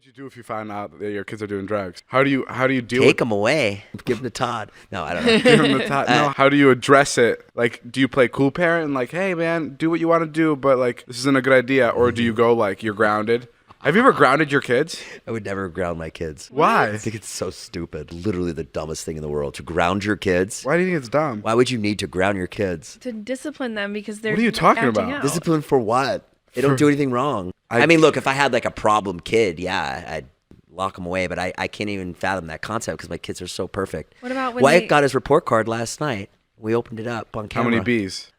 would you do if you found out that your kids are doing drugs? How do you deal Take them away. Give them to Todd. No, I don't know. Give them the Todd. No, how do you address it? Like, do you play cool parent and like, hey man, do what you want to do, but like this isn't a good idea, or do you go like you're grounded? Have you ever grounded your kids? I would never ground my kids. Why? I think it's so stupid. Literally the dumbest thing in the world. To ground your kids. Why do you think it's dumb? Why would you need to ground your kids? To discipline them because they're What are you talking acting about? out. Discipline for what? They don't do anything wrong. I mean, look, if I had like a problem kid, yeah, I'd lock them away. But I can't even fathom that concept because my kids are so perfect. What about when Wyatt got his report card last night. We opened it up on camera. How many B's?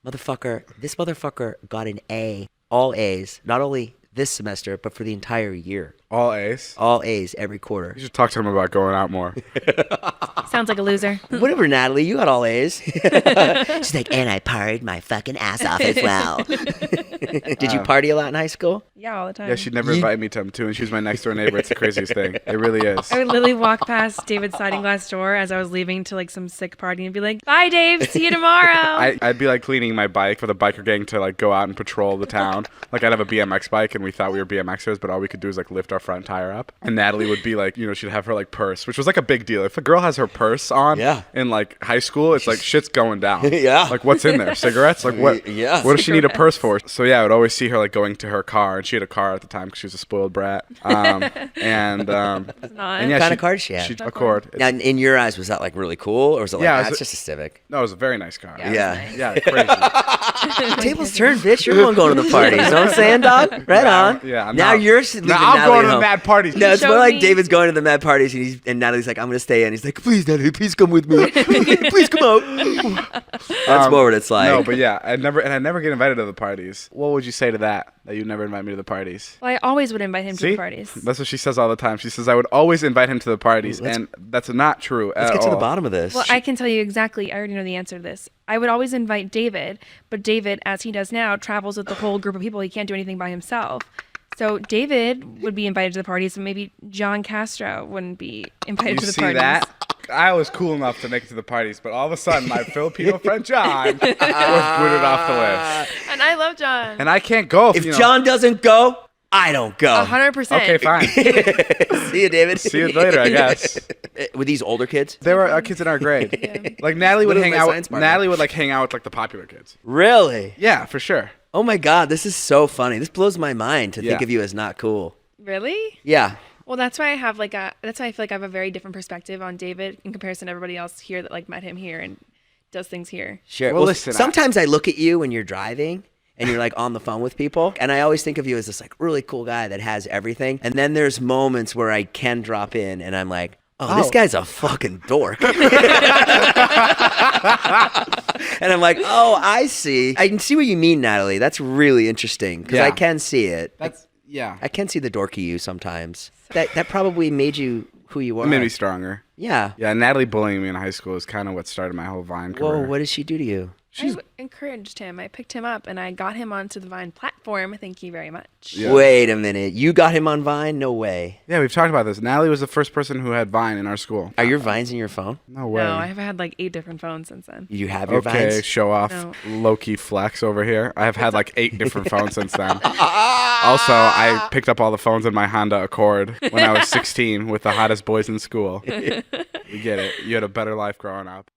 This motherfucker got an A. All A's. Not only this semester, but for the entire year. All A's? All A's every quarter. You should talk to him about going out more. Sounds like a loser. Whatever, Natalie, you got all A's. She's like, and I partied my fucking ass off as well. Did you party a lot in high school? Yeah, all the time. Yeah, she'd never invite me to them too, and she was my next door neighbor. It's the craziest thing. It really is. I would literally walk past David's sliding glass door as I was leaving to like some sick party and be like, bye Dave, see you tomorrow. I'd be like cleaning my bike for the biker gang to like go out and patrol the town. Like I'd have a BMX bike and we thought we were BMXers, but all we could do is like lift our front tire up. And Natalie would be like, she'd have her like purse, which was like a big deal. If a girl has her purse on in like high school, it's like shit's going down. Yeah. Like what's in there? Cigarettes? Like what? Yeah. What does she need a purse for? So yeah, I would always see her like going to her car, and she had a car at the time because she was a spoiled brat. And yeah, what kind of car did she have? Accord. Now, in your eyes, was that like really cool, or was it like, that's just a Civic? No, it was a very nice car. Yeah. Crazy. Tables turned, bitch. You're the one going to the parties. You know what I'm saying, dog? Right on. Yeah. Now you're leaving I'm Natalie going to home. the mad parties. No, it's more like David's going to the mad parties, and Natalie's like, I'm going to stay in. He's like, please, Natalie, please come with me. Please come out. That's more what it's like. No, but yeah, I never get invited to the parties. What would you say to that you never invite me to the parties? Well, I always would invite him to the parties. That's what she says all the time. She says I would always invite him to the parties, and that's not true Let's get to the bottom of this. Well, I can tell you exactly. I already know the answer to this. I would always invite David, but David, as he does now, travels with the whole group of people. He can't do anything by himself. So David would be invited to the parties, and maybe John Castro wouldn't be invited to the parties. You see that? I was cool enough to make it to the parties, but all of a sudden, my Filipino friend John was booted off the list. And I love John. And I can't go. If John doesn't go, I don't go. 100%. Okay, fine. See you, David. See you later, I guess. Were these older kids? They were kids in our grade. Yeah. Like Natalie would hang out. partner? Natalie would like hang out with like the popular kids. Really? Yeah, for sure. Oh my God, this is so funny. This blows my mind to think Yeah. of you as not cool. Really? Yeah. Well, that's why I have that's why I feel like I have a very different perspective on David in comparison to everybody else here that like met him here and does things here. Sure. Well, listen, sometimes I look at you when you're driving and you're like on the phone with people, and I always think of you as this like really cool guy that has everything. And then there's moments where I can drop in and I'm like, oh, this guy's a fucking dork. And I'm like, oh, I see. I can see what you mean, Natalie. That's really interesting because I can see it. Yeah. I can see the dorky you sometimes. That probably made you who you are. It made me stronger. Yeah. Yeah, Natalie bullying me in high school is kind of what started my whole Vine career. Whoa, what did she do to you? I encouraged him. I picked him up and I got him onto the Vine platform. Thank you very much. Yeah. Wait a minute. You got him on Vine? No way. Yeah, we've talked about this. Natalie was the first person who had Vine in our school. Are your Vines in your phone? No way. No, I've had like 8 different phones since then. You have your Okay, Vines? show off. No. Low-key flex over here. I have had like 8 different phones since then. Also, I picked up all the phones in my Honda Accord when I was 16 with the hottest boys in school. We get it. You had a better life growing up.